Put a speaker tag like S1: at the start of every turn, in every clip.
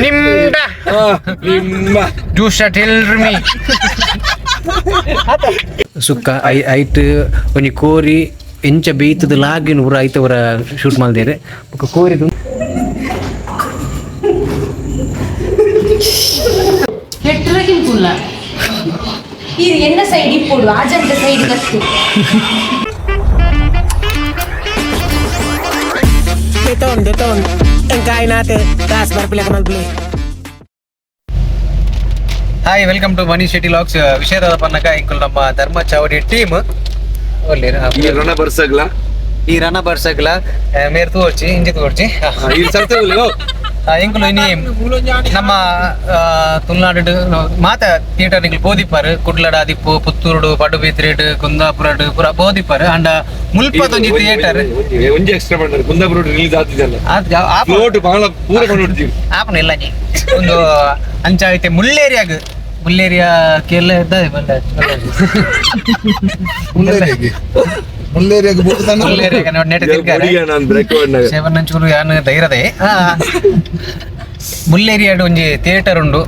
S1: ನಿಮ್ದ juice tell me ಸುಕ್ಕ ಐಟ್ ಒಂಜಿ ಕೋರಿ ಎಂಚ ಬೇಯ್ತದ ಲಾಗಿನ ಪೂರ ಐತವರ ಶೂಟ್ ಮಾಡ್ದೇರೆ ಕೋರಿದು
S2: இது என்ன சைடு போடு ஆஜந்த சைடு கத்து
S3: Deton engkai nate das barpilak malpli
S1: hi welcome to Manishshettyvlog ವಿಷಯದ ಪನ್ನಕ ಇಂಕುಲ್ ನಮ್ಮ ಧರ್ಮ ಚಾವಡಿ ಟೀಮ್ ಒಳ್ಳೆ ಈ ರನ ಬರ್ಸಗ್ಲ ಮೇರ್ ತೋರ್ಚಿ ಇಂಜಿ ತೋರ್ಚಿ ಇಂಕುಲು ಇನಿ ನಮ್ಮ ತುಳುನಾಡು ಮಾತ ಥಿಯೇಟರ್ ನಿಂಗೆ ಬೋದಿಪ್ಪಾರು ಕುಡ್ಲಡ ದಿಪ್ಪು ಪುತ್ತೂರುಡು ಪಡುಬಿದ್ರೆಡ್ ಕುಂದಾಪುರಡ್ ಪೂರ ಬೋದಿಪ್ಪಾರು ಅಂಡ ಮುಲ್ಪದೊಂಜಿ ಥಿಯೇಟರ್
S4: ಒಂಜಿ ಎಕ್ಸ್ಟ್ರಾ ಮಾಡ್ತಾರೆ ಕುಂದಾಪುರ ರಿಲೀಸ್ ಆಗ್ತಿದಲ್ಲ ಫ್ಲೋಟ್ ಬಹಳ ಪೂರ ಮಾಡ್ಬಿಡ್ತೀವಿ
S1: ಆಪನ ಇಲ್ಲ ನೀ ಒಂದು ಅಂಚ ಐತೆ ಮುಲ್ಲೇರಿಯಾ ಕೆಲ್ಲ ಇದ್ದದೆ ಬಂದ ಸೇವನಂಚೂರು ಯಾನು ಧೈರ್ಯದೆ ಮುಲ್ಲೇರಿಯಾಡು ಒಂಜಿ ಥಿಯೇಟರ್ ಉಂಡು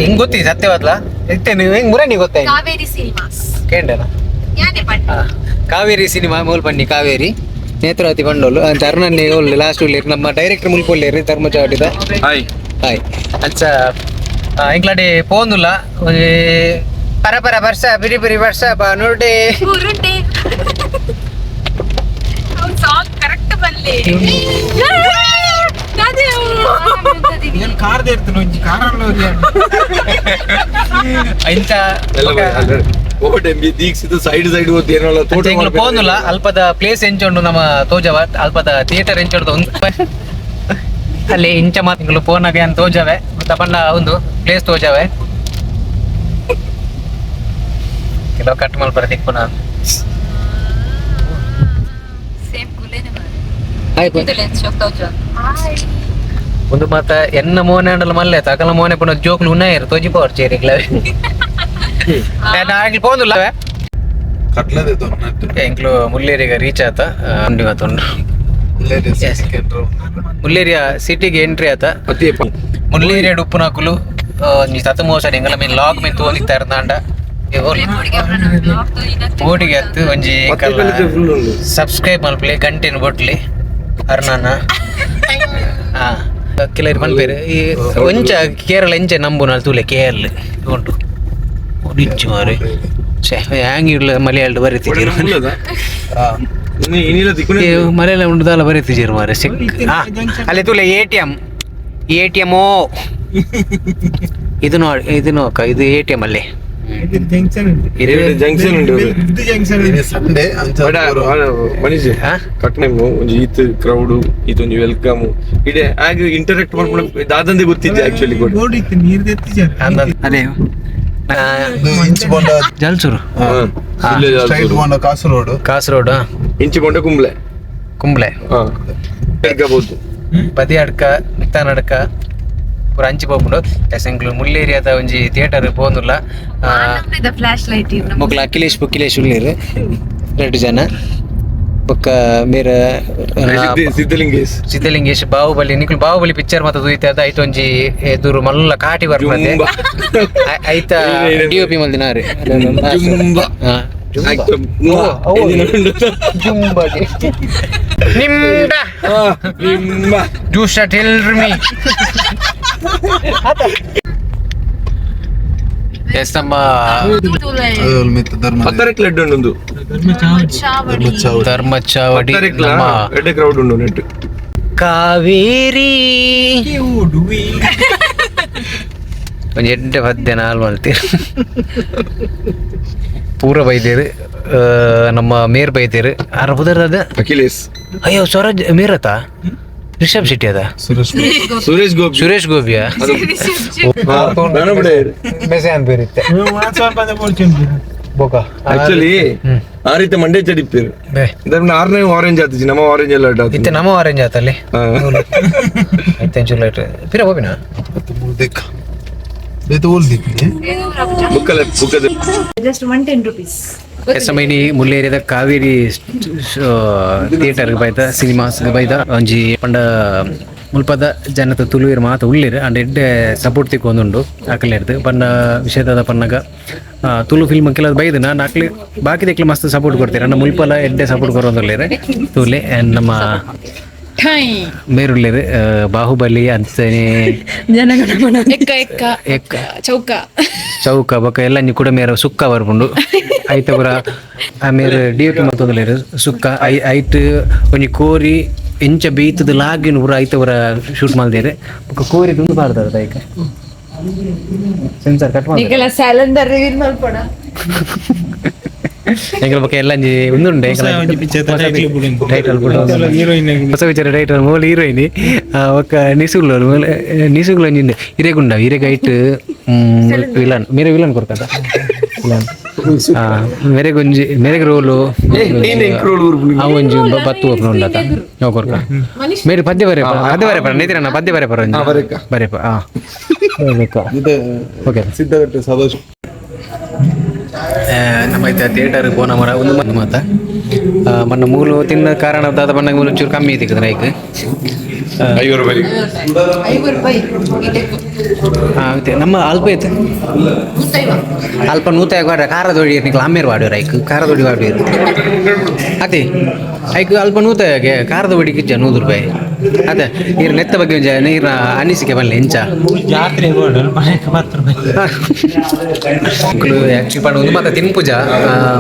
S1: ಹೆಂಗ್ ಗೊತ್ತಿ ಸತ್ಯವಾದ್ಲ ಇತ್ತೆ ನೀವು ಹೆಂಗ್ ಮುರಣಿ ಗೊತ್ತಾಯ್ತು
S2: ಕಾವೇರಿ ಸಿನಿಮಾಸ್
S1: ಕೇಂಡನ ಕಾವೇರಿ ಸಿನಿಮಾ ಮೂಲ್ ಬನ್ನಿ ಕಾವೇರಿ ನೇತ್ರಾವತಿ ಬಂಡೋಲು ಅರುಣನ್ನೇ ಒಳ್ಳೆ ಲಾಸ್ಟ್ ಉಳ್ಳೇರಿ ನಮ್ಮ ಡೈರೆಕ್ಟರ್ ಮುಲ್ಪೊಳ್ಳೇರಿ ಧರ್ಮಚಾವಟಿದ ಹಾಯ್ ಅಚ್ಚ ಇಂಕ್ಲಾಡಿ ಪೋಂದುಲ್ಲ ಪರ ವರ್ಷ ಬಿರಿ ವರ್ಷ ನೋಡಿ
S2: ಸಾಂಗ್ ಕರೆಕ್ಟ್ ಬಲ್ಲಿ
S1: ಕಾರ್ ಇರ್ತಾನೆ ಒಂಜಿ ಕಾರಲ್ಲಿ ಇಂಚ
S4: ದೀಕ್ಷಿತ ಸೈಡ್ ಓದಿ ಏನೋ
S1: ಪೋಂದುಲ್ಲ ಅಲ್ಪದ ಪ್ಲೇಸ್ ಎಂಚುಂಡು ನಮ್ಮ ತೋಜವ ಅಲ್ಪದ ಥಿಯೇಟರ್ ಎಂಚುಂಡು ಒಂದು ಅಲ್ಲಿ ಇಂಚ ಮಾತಿಂಗಳು ಫೋನಾಗೆ ಅಂತ ತೋಜವೆ ತಪಂಡ ಒಂದು ಪ್ಲೇಸ್ ತೋಜವೆ ಕೆಲವು ಕಟ್ ಮಲ್ಪರ ತಿಕ್ಕು ನಾನು ಒಂದು ಮಾತ ಎನ್ನ ಮೋನೆ ಅಂಡಲ ಮಲ್ಲೆ ತಕಲ ಮೋನೆ ಪುನಃ ಜೋಕ್ಲು ಉನ್ನಾಯಿರು ತೋಜಿ ಪವರ್ ಚೇರಿಗ್ಲ ಆಗ್ಲಿ ಪೋಂದುಲ್ಲ ಎಂಕ್ಲು ಮುಲ್ಲೇರಿಗ ರೀಚ್ ಆತ ಉಂಡಿ ಮಾತೊಂಡು ಮುಲ್ಲೇರಿಯಾ ಸಿಟಿಗೆ ಎಂಟ್ರಿ ಆತ ಮುಲ್ಲೇರಿಯಾ ಉಪ್ಪುನಾಕುಲು ತತ ಮೋಸಡಿ ಎಂಗಲ ಮೀನ್ ಲಾಗ್ ಮೀನ್ ತೋದಿತ್ತಾ ಇರ್ದಾಂಡ ಓಟಿಗೆ ಹತ್ತು ಒಂಜಿ ಸಬ್ಸ್ಕ್ರೈಬ್ ಮಲ್ಪಲಿ ಗಂಟೆನ ಬೊಟ್ಲಿ ಅರ್ನಾನ ಕೆಲವರು ಮಲ್ಪೇರು ಈ ಒಂಚ ಕೇರಳ ಎಂಚ ನಂಬು ನಾನು ತೂಲೆ ಕೇರಳ ಉಂಟು ನಿಚ್ಚು ಮಾರಿ ಹ್ಯಾಂಗಿಡ್ಲ ಮಲಯಾಳ ಬರೀತಿದ್ದೀರು ಮಲಯಾಳ ಉಂಟದಲ್ಲ ಬರೀತಿದ್ದೀರು ಮಾರೆ ಸಿಕ್ ಅಲ್ಲಿ ತೂಲೆ ಎ.ಟಿ.ಎಮ್ ಇದು ನೋಡಿ ಇದು ನೋಕ ಇದು ಎ.ಟಿ.ಎಮ್ ಅಲ್ಲಿ
S4: ಜಂಕ್ಷನ್ ಉಂಟು ಸಂಡೆ ಮನೀಶ್ ಕಟ್ನೆ ಒಂಜಿ ಈತ್ ಕ್ರೌಡ್ ಈತೊಂಜಿ ವೆಲ್ಕಮ್ ಇಡೆ ಹಾಗೆ ಇಂಟರಾಕ್ಟ್ ಮಾಡ್ಕೊಂಡು ದಾದಂದೆ ಗೊತ್ತಿದ್ದೆ ಆಕ್ಚುಲಿ
S1: ಅದೇ ಜಲ್ಸೂರು ಕಾಸರೋಡ್
S4: ಇಂಚಿಕೊಂಡ
S1: ಕುಂಬ್ಳೆ ಪದಿ ಅಡ್ಕ ಮಿತ್ತಾನ ಅಡ್ಕ ಪೂರ ಅಂಚಿ ಪೋಪುಂಡು ಎಂಕ್ಲು ಮುಲ್ಲೇರಿಯಾದ ಒಂಜಿ ಥಿಯೇಟರ್ ಪೋಂದುಲ್ಲ ಬೊಕ್ಲ ಅಖಿಲೇಶ್ ಉಳ್ಳೇರು 2 ಜನ ಬೊಕ್ಕ ಮೇರ ಸಿದ್ಧಲಿಂಗೇಶ್ ಬಾಹುಬಲಿ ನಿಕ್ಲು ಬಾಹುಬಲಿ ಪಿಕ್ಚರ್ ಮಾತ ತೂಯಿತ ಐತ ಒಂಜಿ ಎದುರು ಮಲ್ಲ ಕಾಟಿ ಬರ್ಪದೆ ಐತ ಡಿ.ಒ.ಪಿ ಮಲ್ದಿನಾರಿ ನಿಮ್ದ ಜ್ಯೂಸ್ ಟೆಲ್ಮಿ ಎಸ್ ನಮ್ಮ ಧರ್ಮಚಾವಡಿ
S4: ಕ್ರೌಡ್ ಉಂಡು ನೆಟ್
S1: ಕಾವೇರಿ ಒಂಜಿ ಎಡ್ಡೆ ಪದ್ಯ ನಾಲ್ ಮಲ್ತೀರ ಪೂರ ಬೈದೇರು ನಮ್ಮ ಮೇರ್ ಬೈದೇರು ಆರ ಬುದರ್ದ
S4: ಅಖಿಲೇಶ್
S1: ಅಯ್ಯೋ ಸ್ವರಾಜ್ ಮೇರತ ರಿಷಬ್ ಶೆಟ್ಟಿ ಅದ ಸುರೇಶ್ ಗೋಪಿಯಾ ಮೆಸೇಜ್ ಬೇರಿತ್ತೆ ಬೋಕ
S4: ಆಕ್ಚುಲಿ ಆ ರೀತಿ ಮಂಡೆ ಚಡಿಪೇರು ಆರನೇ ಆರೆಂಜ್ ಆತಿಜಿ ನಮ್ಮ ಆರೆಂಜ್ ಎಲ್ಲ
S1: ಇತ್ತೆ ನಮ್ಮ ಆರೆಂಜ್ ಆತಲ್ಲಿ ಐತೆ ಚಲೋ ಇಟ್ಟು ಪಿರ ಹೋಗಿನ
S2: just 110 rupees
S1: ಸಮಯನಿ ಮುಲ್ಲೇರಿಯದ ಕಾವೇರಿ ಥಿಯೇಟರ್ಗೆ ಬೈದ ಸಿನಿಮಾಸ್ಗೆ ಬೈದ ಒಂಜಿ ಪಂಡ ಮುಲ್ಪದ ಜನತ ತುಳುವಿರು ಮಾತ ಉಳ್ಳಿರು ಅಂಡ್ ಎಡ್ಡೆ ಸಪೋರ್ಟ್ ತಿಕ್ಕೊಂದುಂಡು ಅಕಲೇರ್ದು ಪಂಡ ವಿಷಯದ ಪನ್ನಗ ತುಳು ಫಿಲ್ಮ್ ಕೆಲವು ಬೈದು ನಾನು ಅಕ್ಲಿ ಬಾಕಿ ತೆಕ್ಲಿ ಮಸ್ತ್ ಸಪೋರ್ಟ್ ಕೊಡ್ತೀರ ನಮ್ಮ ಮುಲ್ಪಲ ಎಡ್ಡೆ ಸಪೋರ್ಟ್ ಕೊರೋದುಳ್ಳಿರು ತುಲೆ ಆ್ಯಂಡ್ ನಮ್ಮ ಬೇರುಳ್ಳಿರು ಬಾಹುಬಲಿ ಅಂತಾನೆ
S2: ಜನಗಣಮನ ಎಕ್ಕ
S1: ಚೌಕ ಬೊಕ್ಕ ಎಲ್ಲ ನೀ ಕೂಡ ಮೇರ ಸುಕ್ಕ ಬರ್ಪುಂಡು ಐತ ಪೂರ ಆಮೇಲೆ DOP ಮತ್ತೊಂದುಲ್ಲೇರು ಸುಕ್ಕ ಐಟ್ ಒಂಜಿ ಕೋರಿ ಎಂಚ ಬೇಯ್ತದ ಲಾಗಿನ ಪೂರ ಐತ ಪೂರ ಶೂಟ್ ಮಾಡ್ದೇರೆ ಬೊಕ್ಕ ಕೋರಿ ತುಂಬ ಪಾಡ್ದಾರ ಐಕ ಸೆನ್ಸರ್ ಕಟ್ ಮಾಡಿ
S2: ಸ್ಯಾಲೆಂಡರ್ ರಿವೀಲ್ ಮಾಡ್ಕೊಡ
S1: ಎಂಕಲ ಬೊಕ ಎಲ್ಲ ಒಂದುಂಡೆ ಟೈಟಲ್ ಹೊಸ ವಿಚಾರ ಟೈಟಲ್ ಮೂಲ ಹೀರೋಯಿನಿ ఒక నిసుగులు అంజింది ఇరేగుండ ఇరేగ ఇట్ విలన్ మీరే విలన్ కొరకదా విలన్ మెరెగ రోలు అవంజి బత్తు ఓపెన్ ఉండత నో కొరక మీరు పద్య బరే నేతిరన్న పద్య బరే బరే ఓకే
S4: ಸಿದ್ಧಗಟ್ಟೆ ಸದೋಷ್
S1: ನಮ್ಮೈತೆ ಥಿಯೇಟರ್ ಪೋನ ಮರ ಒಂದು ಮಂದಿ ಮಾತ ಮೊನ್ನ ಮೂಲು ತಿನ್ನ ಕಾರಣ ದಾದ ಬಣ್ಣಗೆ ಮೂಲು ಚೂರು ಕಮ್ಮಿ ಐತಿ ನೈಕ್ ನಮ್ಮ ಅಲ್ಪ ಐತೆ ಅಲ್ಪ 150 ಖಾರದ ಹೊಡಿ ನಿಕ್ಲ ಅಮ್ಮೇರು ವಾಡ್ಯೋರು ಐಕ್ ಖಾರದ ಹೊಡಿ ವಾಡ್ಯೋರು ಅದೇ ಐಕ್ ಅಲ್ಪ 150 ಖಾರದ ಹೊಡಿ ಕಿಜ್ಜ 100 ರೂಪಾಯಿ ಅದೇ ನೀರು ನೆತ್ತ ಬಗ್ಗೆ ನೀರಿನ ಅನಿಸಿಕೆ ಬರಲಿ ಎಂಚ ಆಕ್ಚುಲಿ ಪಂಡ ಒಂದು ಮಾತ ತಿನ್ಪುಜ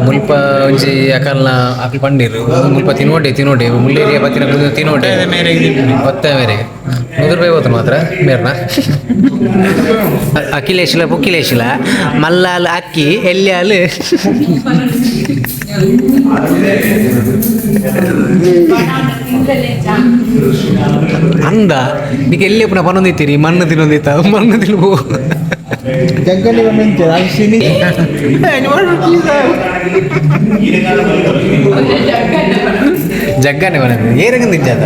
S1: ಮುಲ್ಪ ಒಂಜಿ ಅಕಲ್ನ ಅಕಲ್ ಪಂಡಿರು ಮುಲ್ಪ ತಿನ್ನೋಡೆ ಮುಳ್ಳೇರಿಯ ಬತ್ತಿನ ತಿನ್ನೋಡೆ ಒತ್ತ ಮೇರೆಗೆ 100 ರೂಪಾಯಿ ಹೋತು ಮಾತ್ರ ಮೇರ್ನ ಅಖಿಲೇಶ್ಲ ಪುಕ್ಕಿಲೇಶ್ಲ ಮಲ್ಲಾಲ್ ಅಕ್ಕಿ ಎಲ್ಯಾಲ್ ಅಂದ ನೀಗೆ ಎಲ್ಲಿ ಪುನಃ ಪನೊಂದಿತ್ತೀರಿ ಮಣ್ಣು ತಿನ್ನೊಂದಿತ್ತ ಮಣ್ಣು ತಿನ್ಬೋ ಜಗ್ಗನೆ ಮನೆ ಏರಂಗ ನಿಂಜಾತ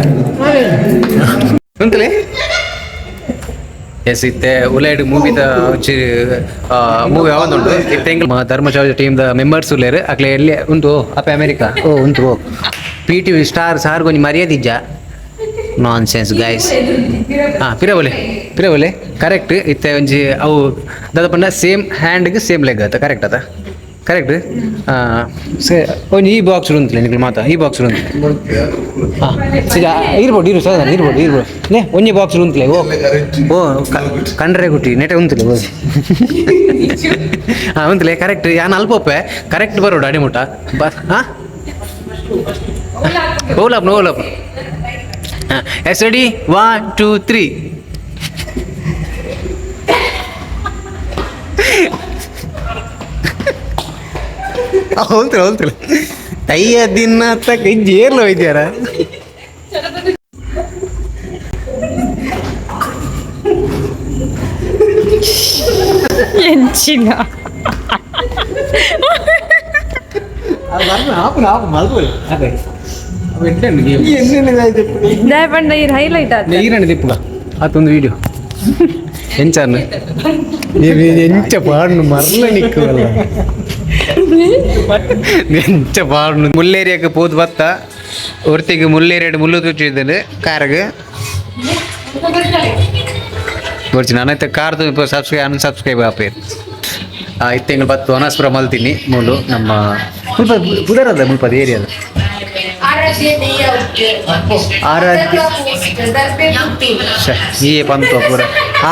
S1: ಉಂತಲೇ ಎಸ್ ಇತ್ತೆ ಉಲೈಡ್ ಮೂವಿದ ಮೂವಿ ಯಾವ್ದುಂಟು ಇತ್ತೆ ಧರ್ಮಚಾರ್ಜ ಟೀಮ್ದ ಮೆಂಬರ್ಸ್ ಉಲ್ಲೇರು ಅಕ್ಲೆ ಎಲ್ಲಿ ಉಂಟು ಅಪ್ಪ ಅಮೆರಿಕಾ ಉಂಟು PT ಸ್ಟಾರ್ ಸಾರ್ ಕೊಂಚ ಮರ್ಯಾದಿಜ್ಜ ನಾನ್ ಸೆನ್ಸ್ ಗೈಸ್ ಪಿರಬೋಲೆ ಕರೆಕ್ಟ್ ಇತ್ತೆ ಒಂಜಿ ಅವು ದಾದ ಪಂಡ ಸೇಮ್ ಹ್ಯಾಂಡ್ಗೆ ಸೇಮ್ ಲೆಗ್ ಆತ ಕರೆಕ್ಟ್ ಆತ ಕರೆಕ್ಟ್ ಒಂಜಿ ಈ ಬಾಕ್ಸ್ ಉಂತಲೆ ನಿಕ್ಲು ಮಾತ ಈ ಬಾಕ್ಸ್ ಉಂತು ಇರ್ಬೋದು ಸರ್ ಇರ್ಬೋದು ಲೇ ಒಂಜಿ ಬಾಕ್ಸ್ ಉಂತಲೆ ಓ ಕಂಡ್ರೆ ಗುಟ್ಟಿ ನೆಟೆ ಉಂತಲೆ ಉಂತಲೆ ಕರೆಕ್ಟ್ ಯಾನ್ ಅಲ್ಪೊಪ್ಪೆ ಕರೆಕ್ಟ್ ಬರೋಡು ಅಡಿಮುಟ ಓಲಪ್ ಎಸ್ ರೆಡಿ 1 2 3 ಹೋಲ್ತಲೆ ಅಯ್ಯ ದಿನ ತಕ್ಕ ಜೇರ್ಲು ಹೋಯ್ತಾರ
S2: ಎಂಚಿನ ಹೈಲೈಟ್
S1: ನೀರಣ್ಣ ದಿಪ್ಪುಗ ಅದೊಂದು ವಿಡಿಯೋ ಎಂಚಾನು ಎಂಚ ಪಾಡ್ನು ಮರಲ ನಿಕ್ಕಲ್ಲ ಎಂಚ ಪಾಡ್ನು ಮುಲ್ಲೇರಿಯಕ್ಕೆ ಪೋದು ಬತ್ತ ಒರ್ತಿಗೆ ಮುಲ್ಲೇರಿಯಡ್ ಮುಳ್ಳು ತುಚ್ಚಿದ್ದಾನೆ ಕಾರ್ಗೆ ಬರ್ಚಿ ನಾನೈತೆ ಕಾರ್ದು ഇപ്പോൾ ಅನ್ಸಬ್ಸ್ಕ್ರೈಬ್ ಆಪೇರು ಇತ್ತು ಎಂಗಳು ಬತ್ತು ಅನಸ್ಪುರ ಮಲ್ತೀನಿ ಮೂಲು ನಮ್ಮ ಮುಲ್ಪ ಪುದರದ ಮುಲ್ಪದ ಏರಿಯಾದ ಆರಾಧ್ಯ ಈ ಪಂತು ಪೂರ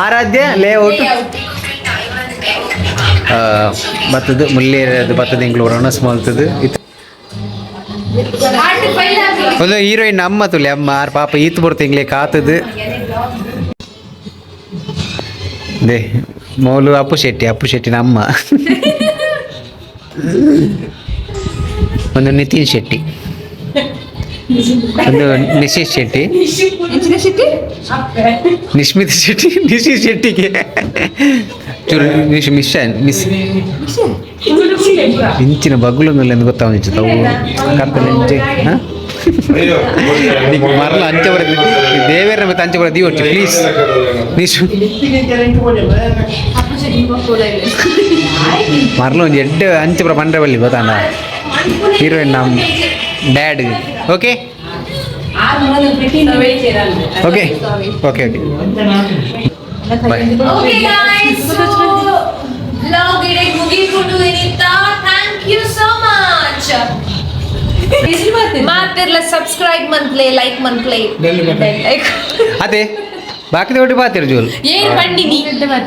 S1: ಆರಾಧ್ಯ ಲೇಔಟ್ ಬತ್ತದು ಮುಲ್ಲೇರಿಯದು ಬತ್ತದ ಎಂಗಳು ಅನಸ್ ಮಲ್ತದು ಒಂದು ಹೀರೋಯಿನ್ ಅಮ್ಮ ತುಲೆ ಅಮ್ಮ ಆರು ಪಾಪ ಈತ್ ಬರ್ತ ಎಂಗ್ಲೇ ಕಾತದು ದೇ ಮೌಲು ಅಪ್ಪು ಶೆಟ್ಟಿನ ಅಮ್ಮ ಒಂದು ನಿತಿನ್ ಶೆಟ್ಟಿ ಒಂದು ನಿಶೀಶ್ ಶೆಟ್ಟಿ ನಿಶ್ಮಿತ್ ಶೆಟ್ಟಿ ನಿಶೀಶ್ ಶೆಟ್ಟಿಗೆ ಚೂರು ಮಿಸ್ ಇಂಚಿನ ಬಗ್ಲೊಂದು ಎಂದು ಗೊತ್ತಾವ ಅವು ಕಪ್ಪೆ ಹಾಂ ಮರಲ ಅಂಚೆ ಬರ ದೇವೇರ ಮತ್ತೆ ಅಂಚೆ ಬರ ದೀವರ್ಚಿ ಪ್ಲೀಸ್ ನಿಶು ಮರಲ ಒಂದು ಎಡ್ಡೆ ಅಂಚೆ ಬರ ಬಂಡ್ರೆ ಬಲ್ಲಿ ಗೊತ್ತಾನ ಹೀರೋಯಿನ್ ನಮ್ಮ dad okay okay okay okay bye.
S2: Okay guys, so vlog ide ಮುಗಿಕೊಂಡು ಏನಿತ್ತಾ, thank you so much. ಮಾತಿರ್ಲ ಸಬ್ಸ್ಕ್ರೈಬ್ ಮಂತ್ಲೆ ಲೈಕ್ ಮಂತ್ಲೆ ಲೈಕ್
S1: ಅದೇ ಬಾಕಿ ಒಟ್ಟು ಪಾತಿರು ಜೋಲ್
S2: ಏನ್ ಬಂಡಿನಿ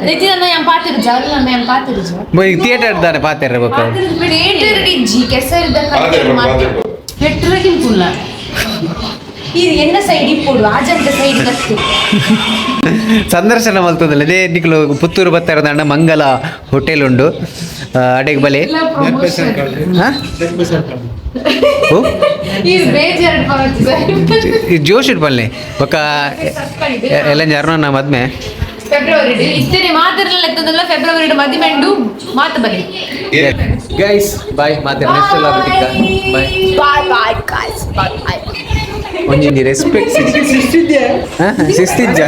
S2: ನೆತಿನ yang ಪಾತಿರು ಜಾಲ yang ಪಾತಿರು
S1: ಥಿಯೇಟರ್ ದಾನೆ ಪಾತಿರ ಬೇಕು
S2: ಥಿಯೇಟರ್ ಡಿಜಿ ಕೆಸರಿದ ಹೆಟ್ರಗಿನ್ ಪುಲ್ಲ ಇದು ಎನ್ನ ಸೈಡ್ ಇಪ್ಪುಡು ಆಜಂತ ಸೈಡ್ ಕತ್ತು
S1: ಸಂದರ್ಶನ ಮಲ್ತದಲ್ಲ ಅದೇ ನಿಕ್ಲು ಪುತ್ತೂರು ಬತ್ತಾರ ದಂಡ ಮಂಗಲ ಹೋಟೆಲ್ ಉಂಡು ಅಡೆಗೆ ಬಲೆ
S2: ಇದು ಬೇಜಾರು ಪಾವತಿ
S1: ಜೋಶಿಡ್ ಬಲ್ಲೆ ಬೊಕ್ಕ ಎಲ್ಲ ಯಾರನ್ನ ಮದ್ಮೆ
S2: ಫೆಬ್ರವರಿ ಇಷ್ಟೇ ಮಾತಿರಲಿಲ್ಲ ಎತ್ತದಲ್ಲ ಫೆಬ್ರವರಿ ಮದಿಮೆಂಡು ಮಾತು ಬನ್ನಿ
S1: ಗೈಸ್ ಬಾಯ್ ಮಾತಾಡ ನೆಕ್ಸ್ಟ್ ಎಲ್ಲ ಬಾಯ್
S2: ಬಾಯ್ ಬಾಯ್ ಗೈಸ್ ಬಾಯ್ ಬಾಯ್
S1: ಒಂಜಿ ರೆಸ್ಪೆಕ್ಟ್ ಶಿಸ್ತಿದ್ಯಾ